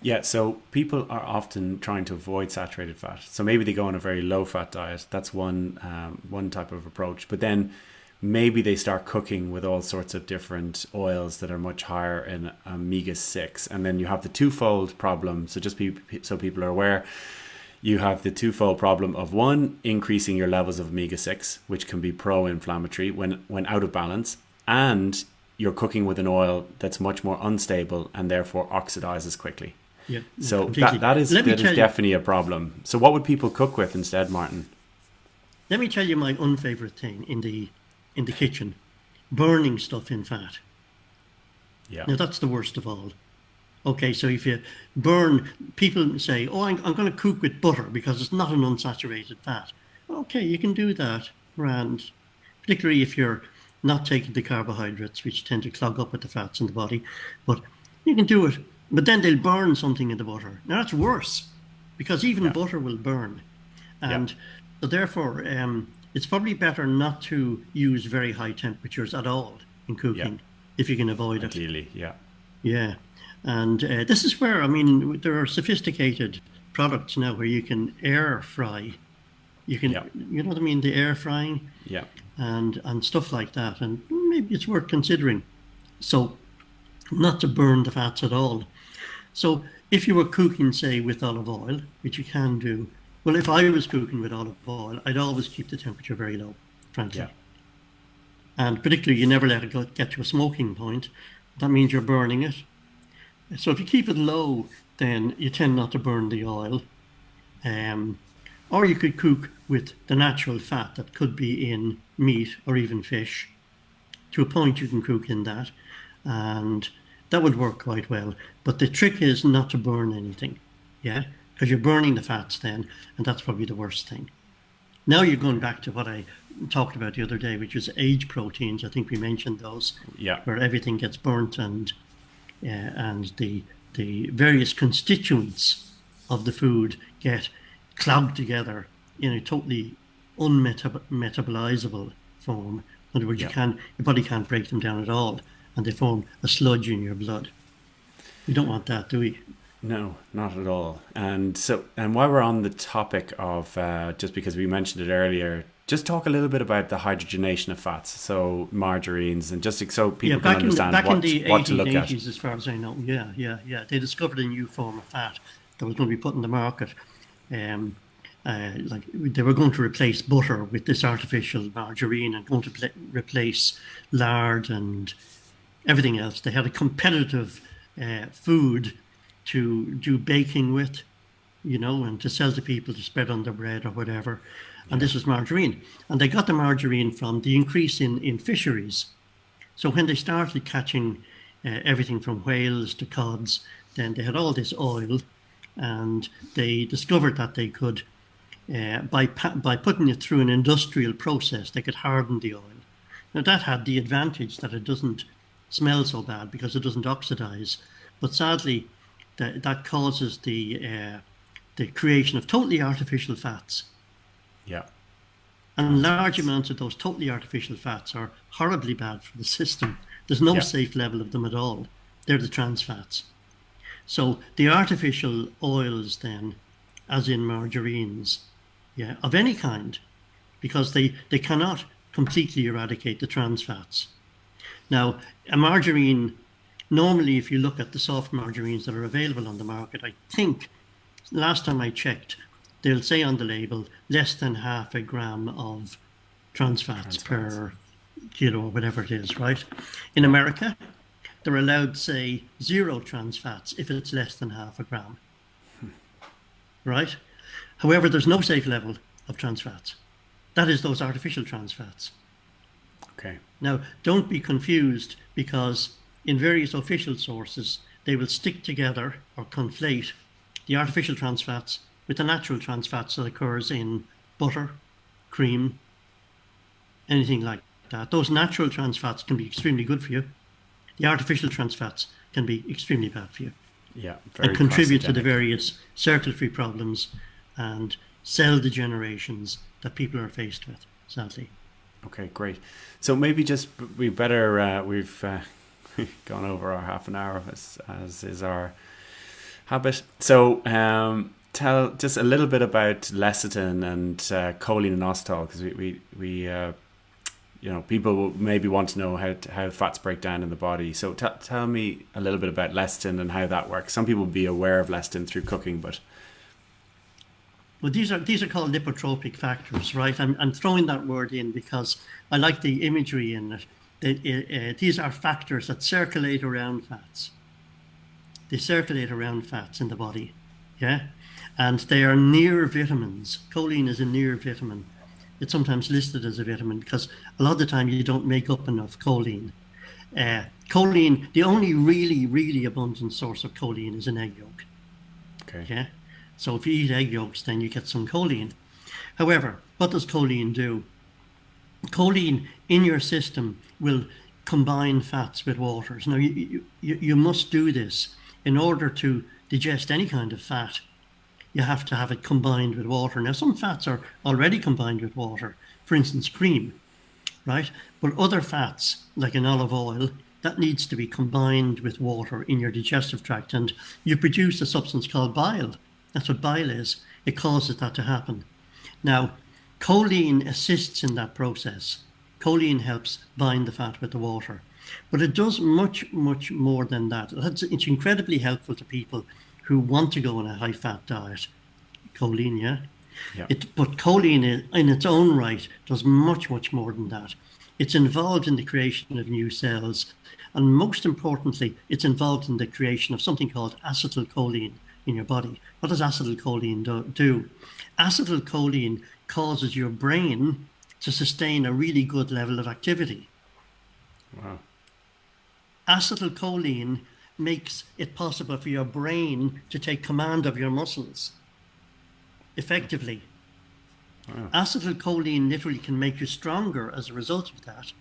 Speaker 1: Yeah, so people are often trying to avoid saturated fat. So maybe they go on a very low fat diet. That's one type of approach. But then maybe they start cooking with all sorts of different oils that are much higher in omega-6. And then you have the twofold problem. So so people are aware, you have the twofold problem of, one, increasing your levels of omega-6, which can be pro-inflammatory when out of balance, and you're cooking with an oil that's much more unstable and therefore oxidizes quickly.
Speaker 2: Yeah,
Speaker 1: So
Speaker 2: completely.
Speaker 1: that is
Speaker 2: Let me
Speaker 1: that is
Speaker 2: tell you,
Speaker 1: definitely a problem. So what would people cook with instead, Martin?
Speaker 2: let me tell you my unfavorite thing in the kitchen: burning stuff in fat.
Speaker 1: Yeah.
Speaker 2: Now that's the worst of all. Okay, so if you burn, people say, "Oh, I'm going to cook with butter because it's not an unsaturated fat." Okay, you can do that, and particularly if you're not taking the carbohydrates, which tend to clog up with the fats in the body. But you can do it. But then they'll burn something in the butter. Now that's worse, because even
Speaker 1: Yeah.
Speaker 2: butter will burn,
Speaker 1: Yeah.
Speaker 2: and so therefore, it's probably better not to use very high temperatures at all in
Speaker 1: Yeah.
Speaker 2: cooking if you can avoid it.
Speaker 1: Ideally, yeah.
Speaker 2: Yeah. And this is where, I mean, there are sophisticated products now where you can air fry. You can,
Speaker 1: Yeah.
Speaker 2: you know what I mean, the air frying
Speaker 1: Yeah.
Speaker 2: and stuff like that. And maybe it's worth considering. So not to burn the fats at all. So if you were cooking, say, with olive oil, which you can do, well, if I was cooking with olive oil, I'd always keep the temperature very low,
Speaker 1: Yeah.
Speaker 2: frankly. And particularly, you never let it get to a smoking point. That means you're burning it. So if you keep it low, then you tend not to burn the oil. Um, or you could cook with the natural fat that could be in meat or even fish. To a point, you can cook in that, and that would work quite well. But the trick is not to burn anything, yeah, because you're burning the fats then, and that's probably the worst thing. Now you're going back to what I talked about the other day, which is age proteins. I think we mentioned those,
Speaker 1: Yeah.
Speaker 2: where everything gets burnt and the various constituents of the food get clogged together in a totally unmetabolizable form. In other words,
Speaker 1: Yeah.
Speaker 2: your body can't break them down at all, and they form a sludge in your blood. We don't want that, do we?
Speaker 1: No, not at all. And while we're on the topic of, just because we mentioned it earlier, just talk a little bit about the hydrogenation of fats, so margarines, and just so
Speaker 2: Yeah,
Speaker 1: people can understand
Speaker 2: back in the
Speaker 1: what to look at.
Speaker 2: 1880s, as far as I know. Yeah, yeah, yeah. They discovered a new form of fat that was going to be put in the market. Um, like they were going to replace butter with this artificial margarine and going to replace lard and everything else. They had a competitive food to do baking with, and to sell to people to spread on their bread or whatever. And
Speaker 1: Yeah.
Speaker 2: this was margarine. And they got the margarine from the increase in fisheries. So when they started catching everything from whales to cods, then they had all this oil, and they discovered that they could, by putting it through an industrial process, they could harden the oil. Now that had the advantage that it doesn't smell so bad because it doesn't oxidize. But sadly, that causes the creation of totally artificial fats.
Speaker 1: Yeah.
Speaker 2: And large amounts of those totally artificial fats are horribly bad for the system. There's no
Speaker 1: Yeah.
Speaker 2: safe level of them at all. They're the trans fats. So the artificial oils then, as in margarines, yeah, of any kind, because they cannot completely eradicate the trans fats. Now, a margarine, normally if you look at the soft margarines that are available on the market, I think last time I checked, they'll say on the label less than half a gram of trans fats
Speaker 1: Trans fats.
Speaker 2: per kilo or whatever it is, right? In
Speaker 1: Yeah.
Speaker 2: America, they're allowed, say, zero trans fats if it's less than half a gram, right? However, there's no safe level of trans fats. That is those artificial trans fats.
Speaker 1: Okay.
Speaker 2: Now, don't be confused because in various official sources, they will stick together or conflate the artificial trans fats with the natural trans fats that occurs in butter, cream, anything like that. Those natural trans fats can be extremely good for you. The artificial trans fats can be extremely bad for you
Speaker 1: Yeah.
Speaker 2: and
Speaker 1: Very
Speaker 2: contribute to the
Speaker 1: carcinogenic.
Speaker 2: various circulatory problems and cell degenerations that people are faced with, sadly.
Speaker 1: Okay, great. So maybe just we better we've gone over our half an hour as is our habit. So tell just a little bit about lecithin and choline and inositol, because we people will maybe want to know how fats break down in the body. So tell me a little bit about lecithin and how that works. Some people will be aware of lecithin through cooking, but
Speaker 2: Well, these are called lipotropic factors, right? I'm throwing that word in because I like the imagery in it. These are factors that circulate around fats. They circulate around fats in the body, yeah? And they are near vitamins. Choline is a near vitamin. It's sometimes listed as a vitamin because a lot of the time you don't make up enough choline. Choline, the only really, really abundant source of choline is an egg yolk,
Speaker 1: okay.
Speaker 2: yeah? So if you eat egg yolks, then you get some choline. However, what does choline do? Choline in your system will combine fats with waters. Now, you must do this in order to digest any kind of fat. You have to have it combined with water. Now, some fats are already combined with water, for instance, cream, right? But other fats, like in olive oil, that needs to be combined with water in your digestive tract, and you produce a substance called bile. That's what bile is. It causes that to happen. Now, choline assists in that process. Choline helps bind the fat with the water. But it does much, much more than that. It's incredibly helpful to people who want to go on a high-fat diet. Choline, yeah?
Speaker 1: Yeah.
Speaker 2: But choline in its own right does much, much more than that. It's involved in the creation of new cells. And most importantly, it's involved in the creation of something called acetylcholine in your body. What does acetylcholine do? Acetylcholine causes your brain to sustain a really good level of activity.
Speaker 1: Wow.
Speaker 2: Acetylcholine makes it possible for your brain to take command of your muscles effectively.
Speaker 1: Wow.
Speaker 2: Acetylcholine literally can make you stronger as a result of that.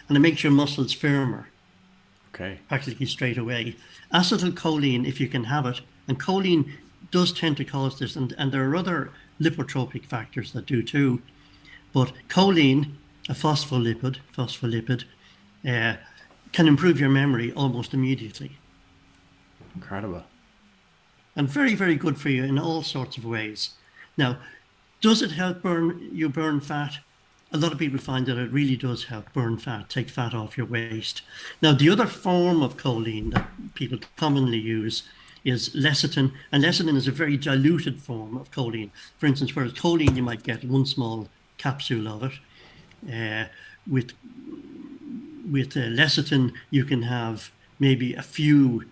Speaker 2: And it makes your muscles firmer.
Speaker 1: Okay.
Speaker 2: Practically straight away. Acetylcholine, if you can have it, and choline does tend to cause this, and there are other lipotropic factors that do too. But choline, a phospholipid, can improve your memory almost immediately.
Speaker 1: Incredible.
Speaker 2: And very, very good for you in all sorts of ways. Now, does it help burn fat? A lot of people find that it really does help burn fat, take fat off your waist. Now, the other form of choline that people commonly use is lecithin, and lecithin is a very diluted form of choline. For instance, whereas choline, you might get one small capsule of it. With lecithin, you can have maybe a few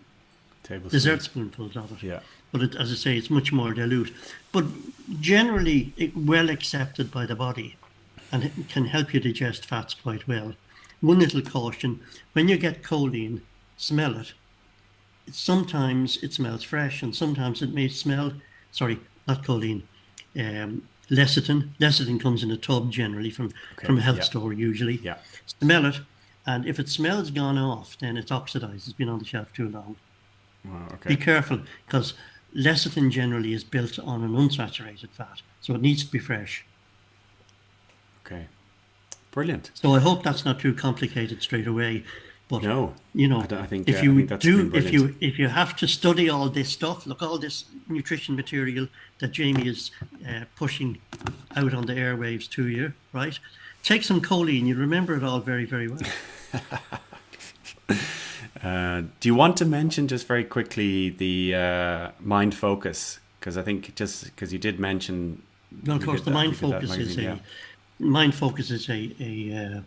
Speaker 2: dessert spoonfuls of it.
Speaker 1: Yeah.
Speaker 2: But as I say, it's much more dilute. But generally, well accepted by the body, and it can help you digest fats quite well. One little caution: when you get choline, smell it. Sometimes it smells fresh, and sometimes it may smell. Sorry, not choline. Lecithin. Lecithin comes in a tub generally from a health store usually.
Speaker 1: Yeah.
Speaker 2: Smell it, and if it smells gone off, then it's oxidized. It's been on the shelf too long.
Speaker 1: Wow, okay.
Speaker 2: Be careful, because lecithin generally is built on an unsaturated fat, so it needs to be fresh.
Speaker 1: Okay. Brilliant.
Speaker 2: So I hope that's not too complicated straight away. But
Speaker 1: no, I think
Speaker 2: if you have to study all this stuff, look, all this nutrition material that Jamie is pushing out on the airwaves to you, right? Take some choline. You remember it all very, very well.
Speaker 1: Do you want to mention just very quickly the Mind Focus? Because I think just because you did mention.
Speaker 2: Well, of course, the Mind Focus is a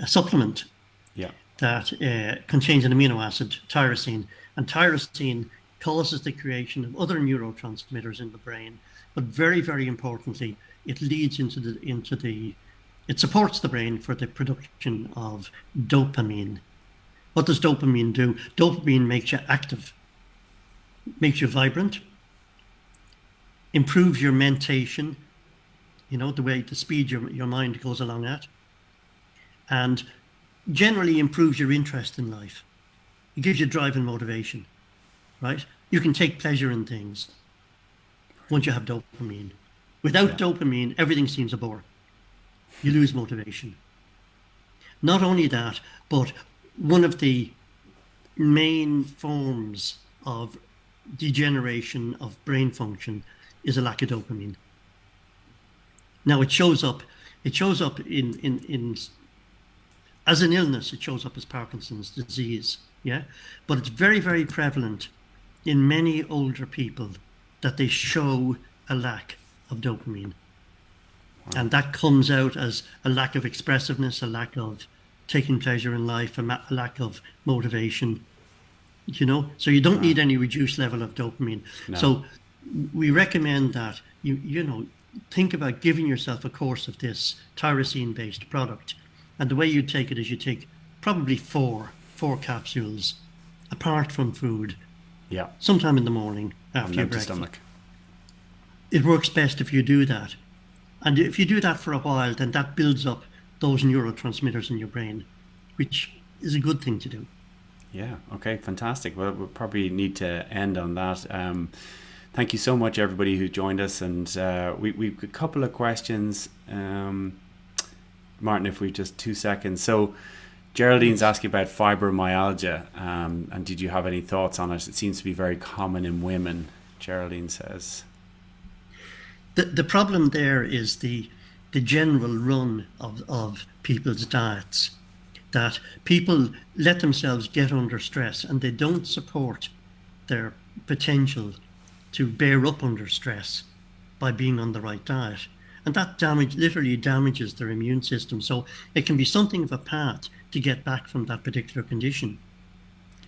Speaker 2: supplement.
Speaker 1: Yeah.
Speaker 2: That contains an amino acid, tyrosine, and tyrosine causes the creation of other neurotransmitters in the brain. But very, very importantly, it leads it supports the brain for the production of dopamine. What does dopamine do? Dopamine makes you active, makes you vibrant, improves your mentation, the speed your mind goes along at, and generally improves your interest in life. It gives you drive and motivation, right? You can take pleasure in things once you have dopamine. Without dopamine, everything seems a bore. You lose motivation. Not only that, but one of the main forms of degeneration of brain function is a lack of dopamine. Now it shows up in as an illness. It shows up as Parkinson's disease, yeah? But it's very, very prevalent in many older people that they show a lack of dopamine. Wow. And that comes out as a lack of expressiveness, a lack of taking pleasure in life, a lack of motivation, So you don't need any reduced level of dopamine. No. So we recommend that you think about giving yourself a course of this tyrosine-based product. And the way you take it is you take probably four capsules apart from food.
Speaker 1: Yeah.
Speaker 2: Sometime in the morning after your breakfast.
Speaker 1: Stomach.
Speaker 2: It works best if you do that. And if you do that for a while, then that builds up those neurotransmitters in your brain, which is a good thing to do.
Speaker 1: Yeah. Okay. Fantastic. Well, we'll probably need to end on that. Thank you so much, everybody who joined us. And we've a couple of questions. Martin, if we just 2 seconds. So Geraldine's asking about fibromyalgia, and did you have any thoughts on it? It seems to be very common in women, Geraldine says.
Speaker 2: The problem there is the general run of people's diets. that people let themselves get under stress and they don't support their potential to bear up under stress by being on the right diet. And that literally damages their immune system. So it can be something of a path to get back from that particular condition.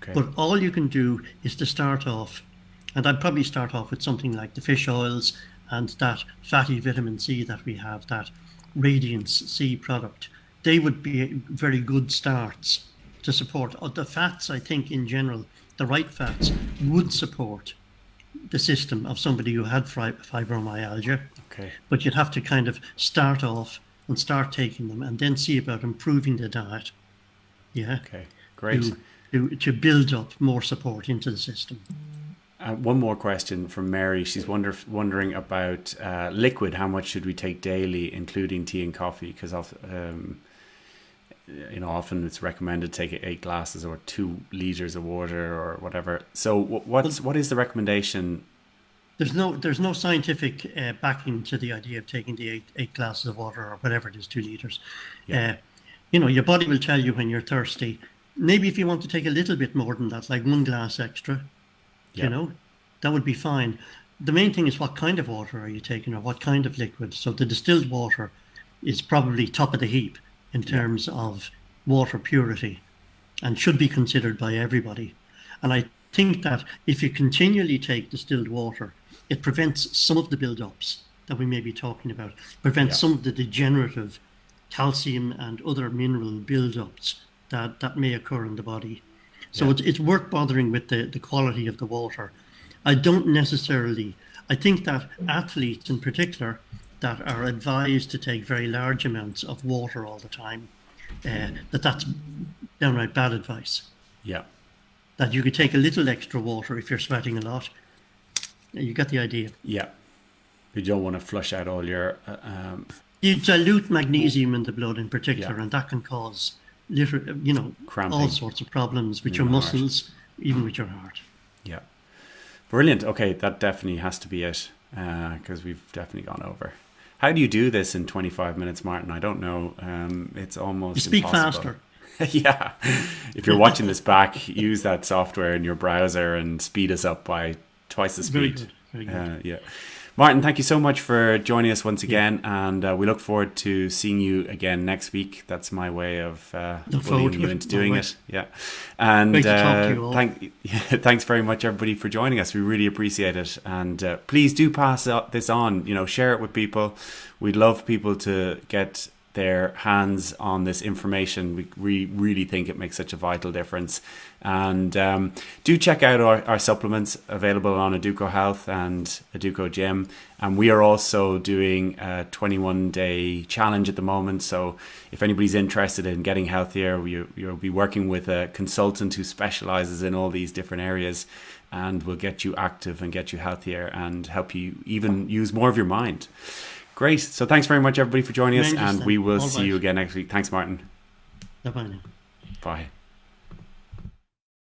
Speaker 1: Okay.
Speaker 2: But all you can do is to start off, and I'd probably start off with something like the fish oils and that fatty vitamin C that we have, that Radiance C product. They would be very good starts to support. The fats, I think, in general, the right fats would support the system of somebody who had fibromyalgia.
Speaker 1: Okay.
Speaker 2: But you'd have to kind of start off and start taking them and then see about improving the diet. Yeah.
Speaker 1: Okay, great.
Speaker 2: To build up more support into the system.
Speaker 1: One more question from Mary. She's wondering about liquid. How much should we take daily, including tea and coffee? Because often it's recommended to take 8 glasses or 2 liters of water or whatever. So what is the recommendation?
Speaker 2: There's no scientific backing to the idea of taking the 8 glasses of water or whatever it is, 2 liters.
Speaker 1: Yeah.
Speaker 2: Your body will tell you when you're thirsty. Maybe if you want to take a little bit more than that, like 1 glass extra, that would be fine. The main thing is what kind of water are you taking or what kind of liquid. So the distilled water is probably top of the heap in terms of water purity and should be considered by everybody. And I think that if you continually take distilled water, it prevents some of the build-ups that we may be talking about, prevents some of the degenerative calcium and other mineral build-ups that may occur in the body. So it's worth bothering with the quality of the water. I think that athletes in particular that are advised to take very large amounts of water all the time, that's downright bad advice.
Speaker 1: Yeah.
Speaker 2: That you could take a little extra water if you're sweating a lot. You got the idea.
Speaker 1: Yeah. You don't want to flush out all your...
Speaker 2: You dilute magnesium in the blood in particular, and that can cause
Speaker 1: cramping,
Speaker 2: all sorts of problems with your muscles, even with your heart.
Speaker 1: Yeah. Brilliant. Okay, that definitely has to be it, because we've definitely gone over. How do you do this in 25 minutes, Martin? I don't know. It's almost
Speaker 2: you speak
Speaker 1: impossible.
Speaker 2: faster.
Speaker 1: Yeah. If you're watching this back, use that software in your browser and speed us up by twice the speed.
Speaker 2: Very good.
Speaker 1: Yeah. Martin, thank you so much for joining us once again, and we look forward to seeing you again next week. That's my way of bullying you into doing it. Yeah, and
Speaker 2: great to talk to you all.
Speaker 1: Thanks very much, everybody, for joining us. We really appreciate it, and please do pass this on. Share it with people. We'd love people to get their hands on this information. We really think it makes such a vital difference. And do check out our supplements available on Aduco Health and Aduco Gym. And we are also doing a 21-day challenge at the moment. So if anybody's interested in getting healthier, you'll be working with a consultant who specializes in all these different areas, and will get you active and get you healthier and help you even use more of your mind. Great. So thanks very much, everybody, for joining us, and we will see you again next week. Thanks, Martin.
Speaker 2: Bye-bye now.
Speaker 1: Bye.